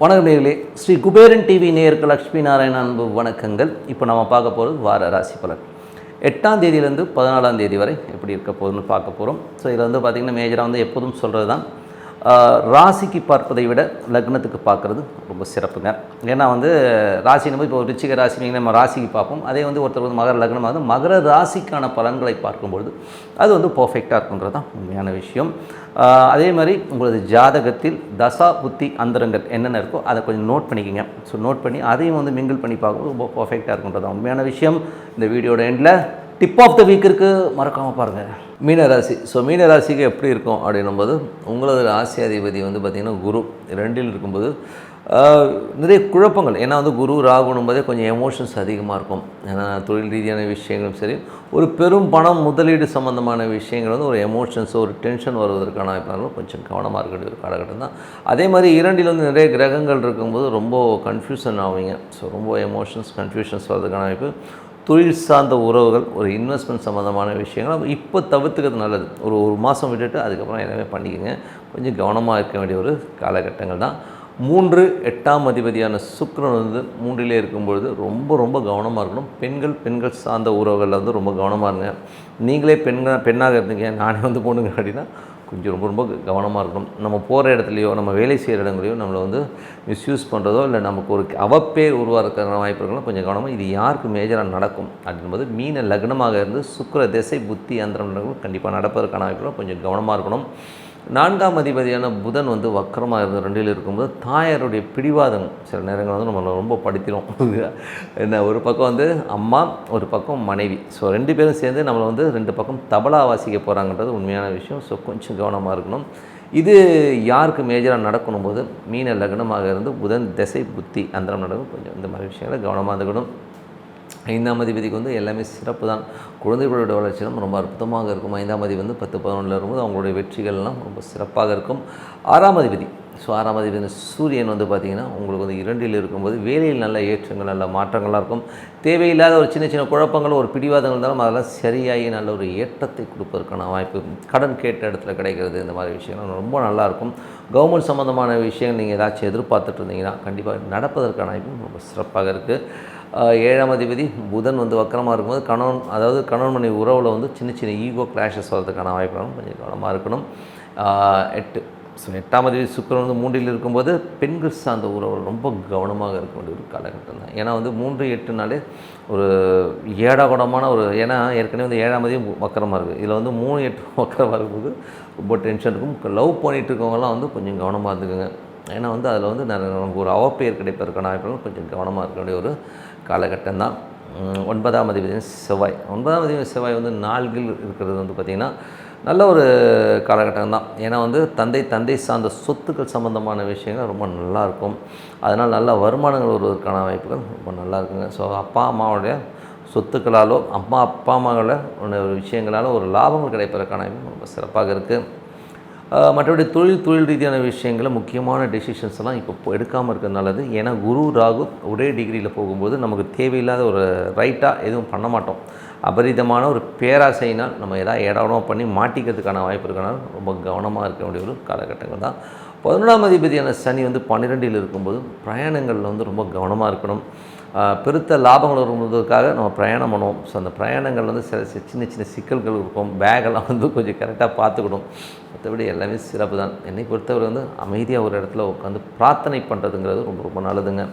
வணக்கம் நேயர்களே, ஸ்ரீ குபேரன் டிவி நேயருக்கு லக்ஷ்மி நாராயண அன்பு வணக்கங்கள். இப்போ நம்ம பார்க்க போகிறது வார ராசி பலன். 8ஆம் தேதியிலேருந்து 14ஆம் தேதி வரை எப்படி இருக்க போகுதுன்னு பார்க்க போகிறோம். ஸோ இதில் வந்து பார்த்திங்கன்னா மேஜராக எப்போதும் சொல்கிறது தான், ராசிக்கு பார்ப்பதை விட லக்னத்துக்கு பார்க்குறது ரொம்ப சிறப்புங்க. ஏன்னா ராசின்னு இப்போ ரிச்சிக ராசி நம்ம ராசிக்கு பார்ப்போம். அதே ஒருத்தர் மகர லக்னமாக மகர ராசிக்கான பலன்களை பார்க்கும்பொழுது அது பர்ஃபெக்டாக இருக்குன்றது தான் உண்மையான விஷயம். அதே மாதிரி உங்களது ஜாதகத்தில் தசா புத்தி அந்தரங்கள் என்னென்ன இருக்கோ அதை கொஞ்சம் நோட் பண்ணிக்கோங்க. ஸோ நோட் பண்ணி அதையும் மிங்கிள் பண்ணி பார்க்கும்போது ரொம்ப பர்ஃபெக்டாக இருக்குன்றது தான் உண்மையான விஷயம். இந்த வீடியோட எண்டில் டிப் ஆஃப் த வீக் இருக்குது, மறக்காமல் பாருங்கள். மீனராசி. ஸோ மீனராசிக்கு எப்படி இருக்கும் அப்படின்னும்போது, உங்களது ராசி அதிபதி பார்த்திங்கன்னா குரு 2ல் இருக்கும்போது நிறைய குழப்பங்கள். ஏன்னா குரு ராகுனும் போதே கொஞ்சம் எமோஷன்ஸ் அதிகமாக இருக்கும். ஏன்னா தொழில் ரீதியான விஷயங்களும் சரி, ஒரு பெரும் பணம் முதலீடு சம்மந்தமான விஷயங்கள் ஒரு எமோஷன்ஸ், ஒரு டென்ஷன் வருவதற்கான வாய்ப்புகளும் கொஞ்சம் கவனமாக இருக்க வேண்டிய ஒரு காலகட்டம் தான். அதே மாதிரி 2ல் நிறைய கிரகங்கள் இருக்கும்போது ரொம்ப கன்ஃபியூஷன் ஆவீங்க. ஸோ ரொம்ப எமோஷன்ஸ் கன்ஃபியூஷன்ஸ் வர்றதுக்கான வாய்ப்பு. தொழில் சார்ந்த உறவுகள், ஒரு இன்வெஸ்ட்மெண்ட் சம்மந்தமான விஷயங்கள் இப்போ தவிர்த்துக்கிறது நல்லது. ஒரு மாதம் விட்டுட்டு அதுக்கப்புறம் எல்லாமே பண்ணிக்கோங்க. கொஞ்சம் கவனமாக இருக்க வேண்டிய ஒரு காலகட்டங்கள் தான். 3 8ஆம் அதிபதியான சுக்கிரன் 3லே இருக்கும்பொழுது ரொம்ப ரொம்ப கவனமாக இருக்கணும். பெண்கள் சார்ந்த உறவுகளில் ரொம்ப கவனமாக இருங்க. நீங்களே பெண்ணாக இருந்தீங்க, நானே பொண்ணுங்க அப்படின்னா கொஞ்சம் ரொம்ப கவனமாக இருக்கணும். நம்ம போகிற இடத்துலையோ நம்ம வேலை செய்கிற இடங்களையோ நம்மளை மிஸ்யூஸ் பண்ணுறதோ இல்லை நமக்கு ஒரு அவப்பேர் உருவாக்குற வாய்ப்பு இருக்கலாம். கொஞ்சம் கவனமாக. இது யாருக்கு மேஜராக நடக்கும் அப்படின்போது, மீன லக்னமாக இருந்து சுக்கிர திசை புத்தி அந்தரம் கண்டிப்பாக நடப்பதற்கான வாய்ப்புகளும் கொஞ்சம் கவனமாக இருக்கணும். 4ஆம் அதிபதியான புதன் வக்கரமாக இருந்து 2ல் இருக்கும்போது தாயாருடைய பிடிவாதம் சில நேரங்கள் நம்மளை ரொம்ப படுத்திடும். என்ன, ஒரு பக்கம் அம்மா, ஒரு பக்கம் மனைவி. ஸோ 2 பேரும் சேர்ந்து நம்மளை 2 பக்கம் தபலா வாசிக்க போகிறாங்கன்றது உண்மையான விஷயம். ஸோ கொஞ்சம் கவனமாக இருக்கணும். இது யாருக்கு மேஜராக நடக்கணும் போது, மீன லக்னமாக இருந்து புதன் திசை புத்தி அந்தரம் நடக்கும். கொஞ்சம் இந்த மாதிரி விஷயங்களை கவனமாக இருக்கணும். 5ஆம் அதிபதிக்கு எல்லாமே சிறப்பு தான். குழந்தைகளோட வளர்ச்சியும் ரொம்ப அற்புதமாக இருக்கும். 5ஆம் அதிபதி 10 11ல் இருக்கும்போது அவங்களுடைய வெற்றிகள்லாம் ரொம்ப சிறப்பாக இருக்கும். 6ஆம் அதிபதி. ஸோ 6ஆம் அதிபதி சூரியன் பார்த்திங்கன்னா உங்களுக்கு 2ல் இருக்கும்போது வேலையில் நல்ல ஏற்றங்கள், நல்ல மாற்றங்களாக இருக்கும். தேவையில்லாத ஒரு சின்ன சின்ன குழப்பங்கள், ஒரு பிடிவாதங்கள் இருந்தாலும் அதெல்லாம் சரியாகி நல்ல ஒரு ஏற்றத்தை கொடுப்பதற்கான வாய்ப்பு. கடன் கேட்ட இடத்துல கிடைக்கிறது, இந்த மாதிரி விஷயங்கள் ரொம்ப நல்லாயிருக்கும். கவர்மெண்ட் சம்மந்தமான விஷயங்கள் நீங்கள் ஏதாச்சும் எதிர்பார்த்துட்டு இருந்தீங்கன்னா கண்டிப்பாக நடப்பதற்கான வாய்ப்பு ரொம்ப சிறப்பாக இருக்குது. 7ஆம் அதிபதி புதன் வக்கரமாக இருக்கும்போது கணவன் மனைவி உறவில் சின்ன சின்ன ஈகோ கிளாஷஸ் வர்றதுக்கான வாய்ப்புகளும் கொஞ்சம் கவனமாக இருக்கணும். 8. ஸோ 8ஆம் அதிபதி சுக்கிரன் 3ல் இருக்கும்போது பெண்கள் சார்ந்த உறவுகள் ரொம்ப கவனமாக இருக்க வேண்டிய ஒரு காலகட்டம் தான். ஏன்னா 3 8னாலே ஒரு ஏடாகுடமான ஒரு, ஏன்னா ஏற்கனவே 7ஆம் அதிபதி வக்கரமாக இருக்குது. இதில் 3 8 வக்கரமாக இருக்கும்போது ரொம்ப டென்ஷன் இருக்கும். லவ் பண்ணிகிட்டு இருக்கவங்கலாம் கொஞ்சம் கவனமாக இருந்துக்குங்க. ஏன்னா அதில் நமக்கு ஒரு அவப்பெயர் கிடைப்பதற்கான வாய்ப்புகள் கொஞ்சம் கவனமாக இருக்க வேண்டிய ஒரு காலகட்டம் தான். 9ஆம் அதிபதி செவ்வாய். 9ஆம் அதிபதி செவ்வாய் 4ல் இருக்கிறது பார்த்திங்கன்னா நல்ல ஒரு காலகட்டம் தான். ஏன்னா தந்தை சார்ந்த சொத்துக்கள் சம்மந்தமான விஷயங்கள் ரொம்ப நல்லாயிருக்கும். அதனால் நல்ல வருமானங்கள் வருவதற்கான வாய்ப்புகள் ரொம்ப நல்லா இருக்குங்க. ஸோ அப்பா அம்மாவுடைய சொத்துக்களாலோ அப்பா அம்மாவோட ஒரு விஷயங்களால் ஒரு லாபங்கள் கிடைப்பதற்கான வாய்ப்பு ரொம்ப சிறப்பாக இருக்குது. மற்றபடி தொழில் ரீதியான விஷயங்களில் முக்கியமான டெசிஷன்ஸ் எல்லாம் இப்போ எடுக்காமல் இருக்கிறது நல்லது. ஏன்னா குரு ராகு ஒரே டிகிரியில் போகும்போது நமக்கு தேவையில்லாத ஒரு ரைட்டாக எதுவும் பண்ண மாட்டோம். அபரிதமான ஒரு பேராசையினால் நம்ம எதாவது ஏடாவணமாக பண்ணி மாட்டிக்கிறதுக்கான வாய்ப்பு இருக்கனால ரொம்ப கவனமாக இருக்க வேண்டிய ஒரு காலகட்டங்கள் தான். 11ஆம் அதிபதியான சனி 12ல் இருக்கும்போது பிரயாணங்களில் ரொம்ப கவனமாக இருக்கணும். பெருத்த லாபங்கள் வருவதற்காக நம்ம பிரயாணம் பண்ணுவோம். ஸோ அந்த பிரயாணங்கள் சின்ன சின்ன சிக்கல்கள் இருக்கும். பேகெல்லாம் கொஞ்சம் கரெக்டாக பார்த்துக்கணும். மற்றபடி எல்லாமே சிறப்பு தான். என்னை பொறுத்தவரை அமைதியாக ஒரு இடத்துல உட்காந்து பிரார்த்தனை பண்ணுறதுங்கிறது ரொம்ப ரொம்ப நல்லதுங்க.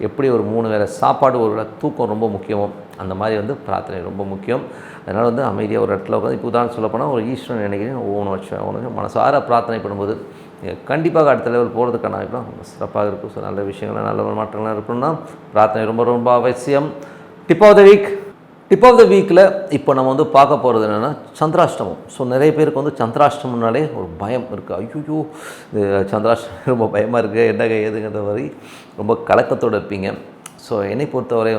எப்படி ஒரு 3 வேளை சாப்பாடு, ஒரு வேளை தூக்கம் ரொம்ப முக்கியமோ அந்த மாதிரி பிரார்த்தனை ரொம்ப முக்கியம். அதனால் அமைதியாக ஒரு இடத்துல உட்காந்து, இப்போ உதாரணம் சொல்லப்போனால் ஒரு ஈஸ்வரன் நினைக்கிறேன், ஒவ்வொன்று மனசார பிரார்த்தனை பண்ணும்போது கண்டிப்பாக அடுத்த லெவல் போகிறதுக்கான வாய்ப்புலாம் ரொம்ப சிறப்பாக இருக்கும். ஸோ நல்ல விஷயங்கள்லாம் நல்ல மாற்றங்கள்லாம் இருக்கணும்னா பிரார்த்தனை ரொம்ப ரொம்ப அவசியம். டிப் ஆஃப் த வீக்கில் இப்போ நம்ம பார்க்க போகிறது என்னென்னா சந்திராஷ்டமம். ஸோ நிறைய பேருக்கு சந்திராஷ்டமம்னாலே ஒரு பயம் இருக்குது. ஐயோ சந்திராஷ்டமம் ரொம்ப பயமாக இருக்குது, என்னங்க ஏதுங்கிற மாதிரி ரொம்ப கலக்கத்தோடு இருப்பீங்க. ஸோ என்னை பொறுத்தவரை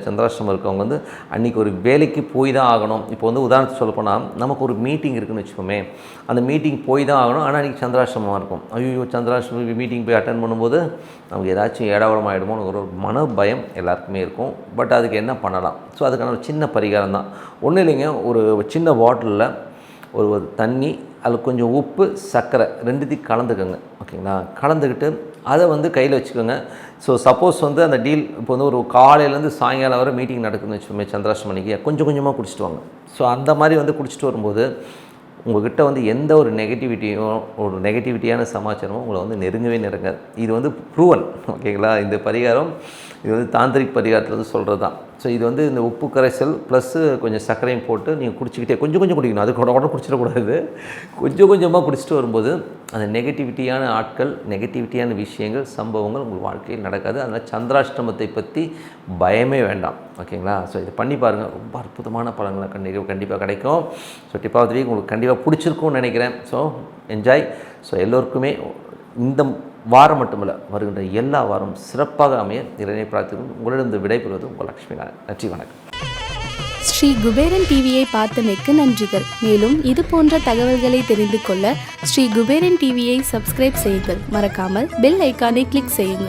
சந்திராஷ்டமம் இருக்கவங்க அன்றைக்கி ஒரு வேலைக்கு போய் தான் ஆகணும். இப்போ உதாரணத்துக்கு சொல்லப்போனால் நமக்கு ஒரு மீட்டிங் இருக்குதுன்னு வச்சுக்கோமே, அந்த மீட்டிங் போய் தான் ஆகணும். ஆனால் அன்றைக்கி சந்திராஷ்டமமாக இருக்கும். ஐயோ சந்திராஷ்டமம் மீட்டிங் போய் அட்டன் பண்ணும்போது நமக்கு ஏதாச்சும் ஏடாவடம் ஆகிடுமோன்னு ஒரு மன பயம் எல்லாருக்குமே இருக்கும். பட் அதுக்கு என்ன பண்ணலாம்? ஸோ அதுக்கான ஒரு சின்ன பரிகாரம் தான். ஒன்றும் இல்லைங்க, ஒரு சின்ன பாட்டிலில் ஒரு தண்ணி, அதில் கொஞ்சம் உப்பு, சர்க்கரை ரெண்டுத்தையும் கலந்துக்கோங்க. ஓகேங்களா? கலந்துக்கிட்டு அதை வந்து கையில் வச்சுக்கோங்க. ஸோ சப்போஸ் வந்து அந்த டீல் இப்போ வந்து ஒரு காலையிலேருந்து சாயங்காலம் வரை மீட்டிங் நடக்குதுன்னு வச்சுக்கோமே, சந்திராஷ்டமணிக்கு கொஞ்சம் கொஞ்சமாக குடிச்சிட்டு வாங்க. ஸோ அந்த மாதிரி வந்து குடிச்சிட்டு வரும்போது உங்கள்கிட்ட வந்து எந்த ஒரு நெகட்டிவிட்டியும் ஒரு நெகட்டிவிட்டியான சமாச்சாரமும் உங்களை வந்து நெருங்கவே. இது வந்து ப்ரூவன். ஓகேங்களா? இந்த பரிகாரம் இது வந்து தாந்திரிக் பரிகாரத்தில் வந்து சொல்கிறது தான். ஸோ இது வந்து இந்த உப்பு கரைசல் ப்ளஸ்ஸு கொஞ்சம் சர்க்கரையும் போட்டு நீங்கள் குடிச்சிக்கிட்டே கொஞ்சம் கொஞ்சம் குடிக்கணும். அது உடனே குடிச்சிடக்கூடாது. கொஞ்சம் கொஞ்சமாக குடிச்சிட்டு வரும்போது அந்த நெகட்டிவிட்டியான ஆட்கள், நெகட்டிவிட்டியான விஷயங்கள், சம்பவங்கள் உங்கள் வாழ்க்கையில் நடக்காது. அதனால் சந்திராஷ்டமத்தை பற்றி பயமே வேண்டாம். ஓகேங்களா? ஸோ இதை பண்ணி பாருங்கள். ரொம்ப அற்புதமான பலன்களை கண்டிப்பாக கிடைக்கும். So tip of the week உங்களுக்கு கண்டிப்பாக பிடிச்சிருக்கும்னு நினைக்கிறேன். So enjoy. ஸோ எல்லோருக்குமே இந்த வாரம் மட்டுமல்ல, வருகின்ற எல்லா வாரம் சிறப்பாக அமைய இறைவனை பிரார்த்திக்கும். உங்களிடம் விடைபெறுவது உங்கள் லக்ஷ்மி நாராயணன். நன்றி, வணக்கம். ஸ்ரீ குபேரன் டிவியை பார்த்தமைக்கு நன்றிகள். மேலும் இது போன்ற தகவல்களை தெரிந்து கொள்ள ஸ்ரீ குபேரன் டிவியை சப்ஸ்கிரைப் செய்யுங்கள். மறக்காமல் பெல் ஐக்கானை கிளிக் செய்யுங்கள்.